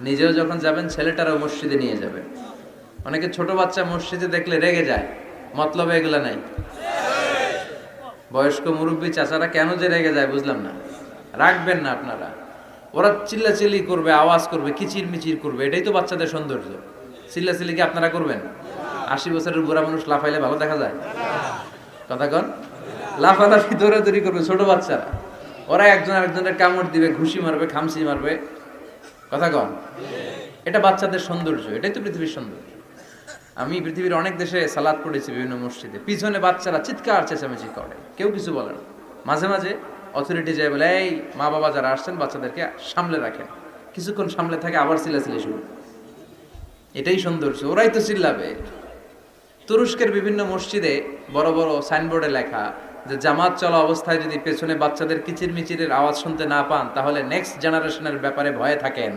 নিজেও যখন যাবেন ছেলেটারও মসজিদে নিয়ে যাবেন। অনেকে ছোট বাচ্চা মসজিদে দেখলে রেগে যায়, মতলবে এগুলা নাই। বয়স্ক মুরব্বী চাচারা কেন যে রেগে যায় বুঝলাম না। রাখবেন না আপনারা। ওরা চিল্লাচিল্লি করবে, আওয়াজ করবে, কিচির মিচির করবে, এটাই তো বাচ্চাদের সৌন্দর্য। চিল্লাচিল্লি কি আপনারা করবেন? 80 বছরের বুড়া মানুষ লাফাইলে ভালো দেখা যায়? কথা কন। লাফালাফি দৌড়াদৌড়ি করবে ছোট বাচ্চারা, ওরা একজন আরেকজনের কামড় দিবে, ঘুষি মারবে, খামচি মারবে। কথা কন। এটা বাচ্চাদের সৌন্দর্য, এটাই তো পৃথিবীর সৌন্দর্য। আমি পৃথিবীর অনেক দেশে সালাত পড়েছি, বিভিন্ন মসজিদে পিছনে বাচ্চারা চিৎকার চেঁচামেচি করে, কেউ কিছু বলে না। মাঝে মাঝে অথরিটি যায় বলে, এই মা বাবা যারা আসছেন বাচ্চাদেরকে সামলে রাখেন। কিছুক্ষণ সামলে থাকে, আবার চিল্লাচিল্লি শুরু। এটাই সৌন্দর্য, ওরাই তো চিল্লাবে। তুরস্কের বিভিন্ন মসজিদে বড় বড় সাইনবোর্ডে লেখা যে জামাত চলা অবস্থায় যদি পেছনে বাচ্চাদের কিচির মিচিরের আওয়াজ শুনতে না পান তাহলে নেক্সট জেনারেশনের ব্যাপারে ভয়ে থাকেন।